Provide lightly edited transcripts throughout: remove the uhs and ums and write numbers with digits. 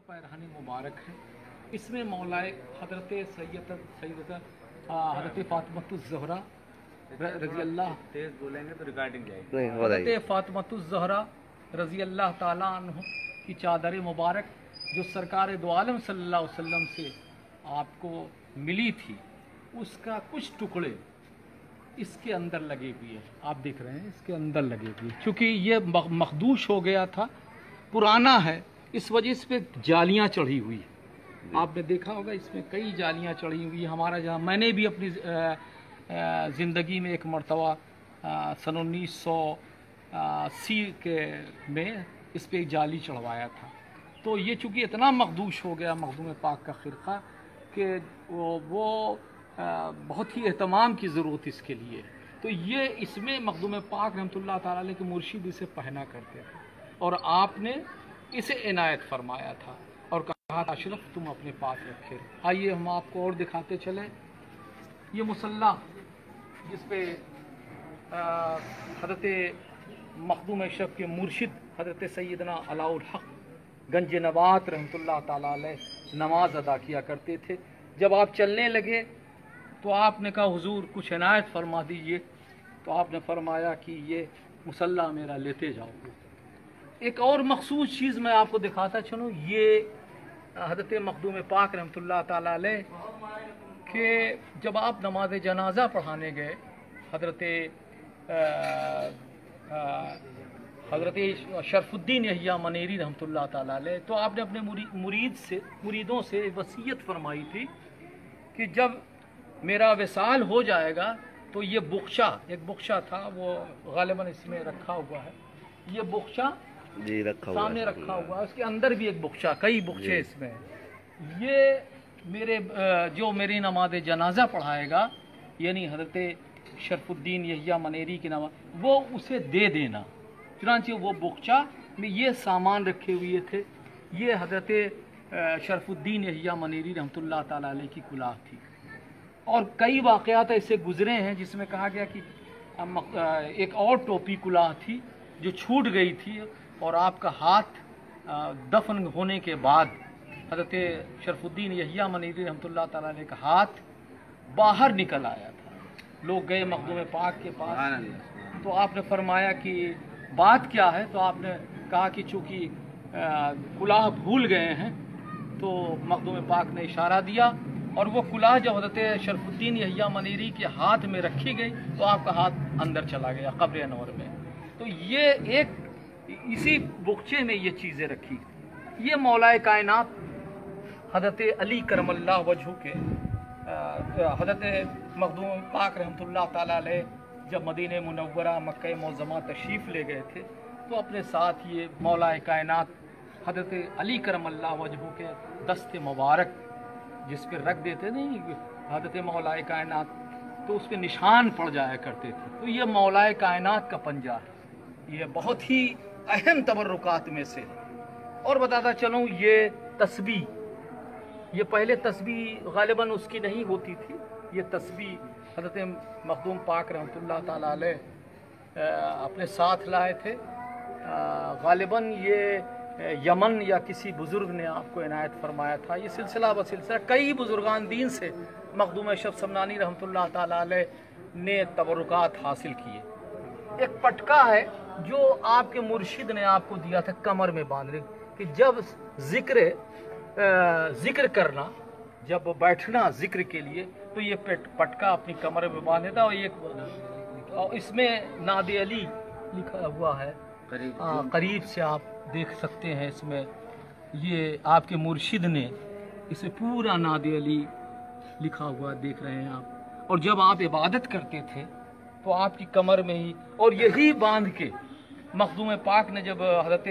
पैरहानी मुबारक है। इसमें मौलाए हज़रत सैयदत हज़रत फ़ातिमतुज़्ज़हरा रज़ी अल्लाह तेज बोलेंगे तो रिकॉर्डिंग जाएगी। हज़रत फ़ातिमतुज़्ज़हरा रज़ी अल्लाह ताला अन्हु की चादर मुबारक जो सरकार दो आलम सल्लल्लाहु अलैहि वसल्लम से आपको मिली थी, उसका कुछ टुकड़े इसके अंदर लगे हुए हैं। आप देख रहे हैं इसके अंदर लगे हुए, क्योंकि ये मखदूश हो गया था, पुराना है, इस वजह से जालियां चढ़ी हुई है। आपने देखा होगा इसमें कई जालियां चढ़ी हुई है। हमारा जहाँ मैंने भी अपनी ज़िंदगी में एक मरतबा सन 1980 के में इस पर एक जाली चढ़वाया था। तो ये चूँकि इतना मखदूश हो गया मखदूम पाक का ख़िरक़ा कि वो बहुत ही एहतमाम की ज़रूरत इसके लिए। तो ये इसमें मखदूम पाक रहमतुल्लाह ताला अलैह के मुर्शिद इसे पहना करते थे और आपने इसे इनायत फरमाया था और कहा था अशरफ तुम अपने पास रखे। आइए हम आपको और दिखाते चले। ये मुसल्ला जिस पे हज़रत मखदूम अशरफ के मुर्शिद हज़रत सैयदना अलाउल हक़ गंज नबात रहमतुल्लाह ताला अलैह नमाज अदा किया करते थे। जब आप चलने लगे तो आपने कहा हुजूर कुछ इनायत फरमा दीजिए, तो आपने फरमाया कि ये मुसल्ला मेरा लेते जाओ। एक और मखसूस चीज़ मैं आपको दिखाता चलूँ, ये हज़रत मखदूम पाक रहमतुल्लाह ताला अलैह के जब आप नमाज जनाजा पढ़ाने गए हज़रत शरफुद्दीन यहिया मनेरी रहमतुल्लाह ताला अलैह, तो आपने अपने मुरीदों से वसीयत फरमाई थी कि जब मेरा विसाल हो जाएगा तो ये बुख्शा, एक बुख्शा था वो गालिबन इसमें रखा हुआ है, ये बुख्शा जी रखा हुआ सामने रखा हुआ है, उसके अंदर भी एक बुख्शा, कई बुख्शे इसमें। ये मेरे जो मेरी नमाज जनाजा पढ़ाएगा यानी हज़रत शरफुद्दीन यहिया मनेरी की नमाज, वो उसे दे देना। चुनांचे वो बुख्शा में ये सामान रखे हुए थे। ये हज़रत शरफुद्दीन यहिया मनेरी रहमतुल्लाह ताला अलैह की कुलाह थी। और कई वाक़यात ऐसे गुज़रे हैं जिसमें कहा गया कि एक और टोपी कुलाह थी जो छूट गई थी और आपका हाथ दफन होने के बाद हज़रत शरफुद्दीन यहिया मनेरी रहमतुल्लाह ताला अलैह का हाथ बाहर निकल आया था। लोग गए मखदूम पाक के पास, तो आपने फरमाया कि बात क्या है, तो आपने कहा कि चूँकि कुलाह भूल गए हैं, तो मखदूम पाक ने इशारा दिया और वो कुलाह जब हज़रत शरफुद्दीन यहिया मनेरी के हाथ में रखी गई तो आपका हाथ अंदर चला गया कब्र अनवर में। तो ये एक इसी बुख्चे में ये चीज़ें रखी। ये मौलाए कायनात हज़रत अली करमल्लाह वजहू के हज़रत मखदूम पाक रहमतुल्लाह ताला अलैह जब मदीने मुनव्वरा मक्का मुअज़्ज़मा तशरीफ़ ले गए थे तो अपने साथ ये मौलाए कायनात हज़रत अली करमल्लाह वजहू के दस्ते मुबारक जिस पर रख देते नहीं हज़रत मौलाए कायनात, तो उस पर निशान पड़ जाया करते थे। तो ये मौलाए कायनात का पंजा है, ये बहुत ही अहम तबर्रुकात में से। और बताता चलूँ ये तस्बीह, ये पहले तस्बीह गालिबन उसकी नहीं होती थी। ये तस्बीह हज़रत मखदूम पाक रहमतुल्लाह ताला अलैह अपने साथ लाए थे। गालिबन ये यमन या किसी बुज़ुर्ग ने आपको इनायत फरमाया था। ये सिलसिला ब सिलसिला कई बुज़ुर्गान दीन से मखदूम अशरफ समनानी रहमतुल्लाह ताला अलैह ने तबरुकात हासिल किए। एक पटका है जो आपके मुर्शिद ने आपको दिया था कमर में बांधने, कि जब ज़िक्र करना, जब बैठना ज़िक्र के लिए, तो ये पटका अपनी कमर में बांधे था। और इसमें नादे अली लिखा हुआ है, करीब से आप देख सकते हैं। इसमें ये आपके मुर्शिद ने इसे पूरा नादे अली लिखा हुआ देख रहे हैं आप। और जब आप इबादत करते थे तो आपकी कमर में ही, और यही बांध के मखदूम पाक ने जब हज़रत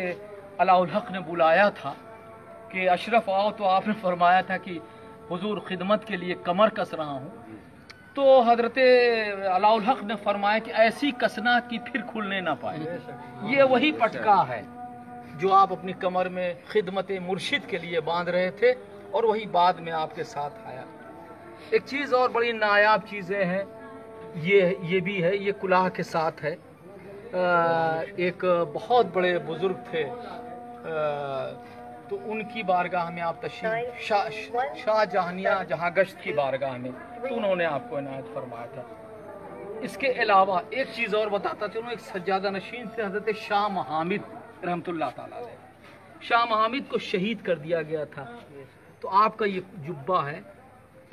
अलाउल हक़ ने बुलाया था कि अशरफ आओ, तो आपने फरमाया था कि हुजूर खिदमत के लिए कमर कस रहा हूँ। तो हज़रत अलाउल हक़ ने फरमाया कि ऐसी कसना कि फिर खुलने ना पाए। ये वही पटका है जो आप अपनी कमर में खिदमत मुर्शिद के लिए बांध रहे थे और वही बाद में आपके साथ आया। एक चीज़ और बड़ी नायाब चीज़ें हैं, ये भी है, ये कुलाह के साथ है। एक बहुत बड़े बुज़ुर्ग थे तो उनकी बारगाह में आप तशरीफ शाह जहानिया जहाँ गश्त की बारगाह में, तो उन्होंने आपको इनायत फरमाया था। इसके अलावा एक चीज़ और बताता चलूँ, एक सज्जादा नशीन थे हज़रत शाह महामिद रहमतुल्लाह ताला अलैह। शाह महामिद को शहीद कर दिया गया था, तो आपका ये जुब्बा है,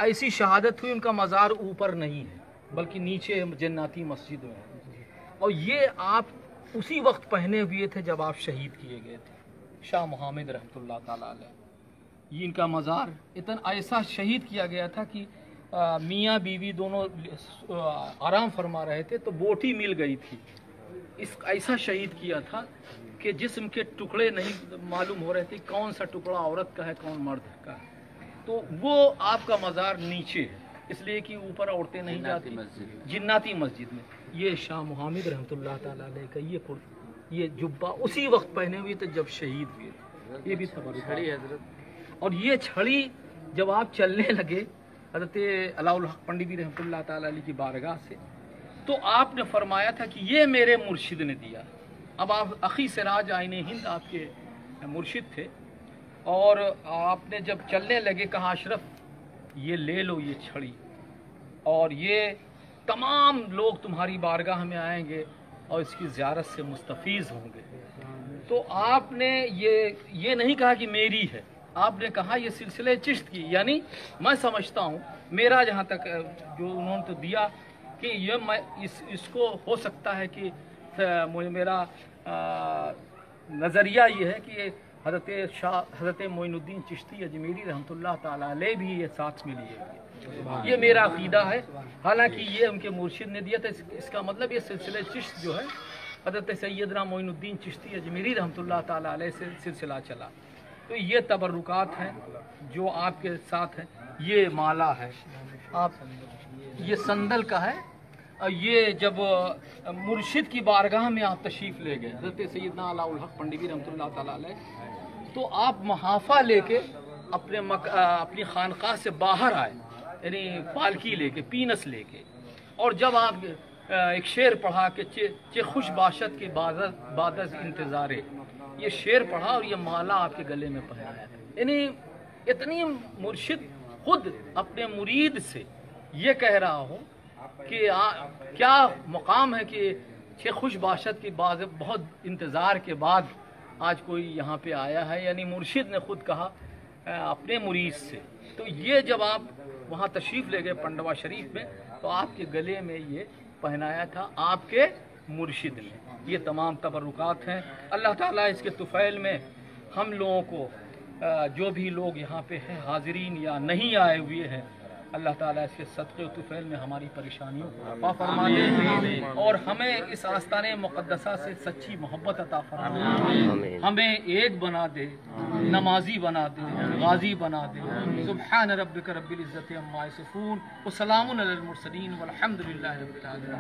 ऐसी शहादत हुई उनका मज़ार ऊपर नहीं है बल्कि नीचे जन्नती मस्जिद में है, और ये आप उसी वक्त पहने हुए थे जब आप शहीद किए गए थे, शाह मुहम्मद रहमतुल्लाह ताला अलैह। ये इनका मज़ार इतना ऐसा शहीद किया गया था कि मियाँ बीवी दोनों आराम फरमा रहे थे तो बोटी मिल गई थी। इस ऐसा शहीद किया था कि जिस्म के टुकड़े नहीं मालूम हो रहे थे कौन सा टुकड़ा औरत का है कौन मर्द का है। तो वो आपका मज़ार नीचे है, इसलिए कि ऊपर औरतें नहीं जाती, जिन्नाती मस्जिद में। ये शाह मुहम्मद रहमतुल्लाह ताला अलैह का ये जुब्बा उसी वक्त पहने हुए थे जब शहीद हुए थे। ये भी छड़ी हजरत। और ये छड़ी जब आप चलने लगे हज़रत अलाउल हक पंडित रहमतुल्लाह ताला अलैह की बारगाह से, तो आपने फरमाया था कि ये मेरे मुर्शिद ने दिया। अब आप अखी सिराज आईने हिंद आपके मुर्शिद थे, और आपने जब चलने लगे कहा अशरफ ये ले लो ये छड़ी, और ये तमाम लोग तुम्हारी बारगाह में आएंगे और इसकी ज़ियारत से मुस्तफ़ीज़ होंगे। तो आपने ये नहीं कहा कि मेरी है, आपने कहा ये सिलसिले चिश्त की, यानी मैं समझता हूँ मेरा जहाँ तक जो उन्होंने तो दिया कि ये मैं इसको हो सकता है कि मेरा नज़रिया ये है कि हज़रत मोइनुद्दीन चिश्ती अजमेरी रहमतुल्लाह ताला अलैह भी ये साथ में लिए। ये मेरा अक़ीदा है, हालांकि ये उनके मुर्शिद ने दिया था। इसका मतलब ये सिलसिले चिश्त जो है हज़रत सैयदना मोइनुद्दीन चिश्ती अजमेरी रहमतुल्लाह ताला अलैह से सिलसिला चला। तो ये तबरुकात हैं जो आपके साथ हैं। ये माला है, आप ये संदल का है। ये जब मुर्शिद की बारगाह में आप तशरीफ़ ले गए हज़रत सैयदना अलाउल हक पंडित रहमतुल्लाह ताला अलैह, तो आप महाफ़ा लेके अपनी खानक़ाह से बाहर आए, यानी पालकी लेके पीनस लेके, और जब आप एक शेर पढ़ा कि चे खुश बाशत के बादस इंतज़ारे, ये शेर पढ़ा और ये माला आपके गले में पहनाया। यानी इतनी मुर्शिद खुद अपने मुरीद से ये कह रहा हो कि क्या मुकाम है कि छः खुश बाशत के बाद बहुत इंतज़ार के बाद आज कोई यहाँ पे आया है, यानी मुर्शिद ने खुद कहा अपने मुरीद से। तो ये जब आप वहाँ तशरीफ़ ले गए पंडवा शरीफ में, तो आपके गले में ये पहनाया था आपके मुर्शिद ने। ये तमाम तबरुकात हैं। अल्लाह ताला इसके तुफ़ैल में हम लोगों को जो भी लोग यहाँ पे हैं हाज़रीन या नहीं आए हुए हैं, अल्लाह ताला इसके सदक़े व तुफ़ैल में हमारी परेशानियों को रफ़ा फरमा दे और हमें इस आस्ताने मुक़द्दसा से सच्ची मोहब्बत अता फरमा दे, हमें एक बना दे, नमाजी बना दे, गाजी बना दे। सुब्हान रब्बिक रब्बिल इज़्ज़ति अम्मा यसिफ़ून व सलामुन अलल मुरसलीन वल्हम्दुलिल्लाहि रब्बिल आलमीन।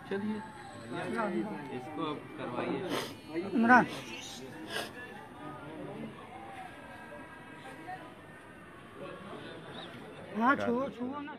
चलिए इसको करवाइए इमरान। हाँ छुओ ना।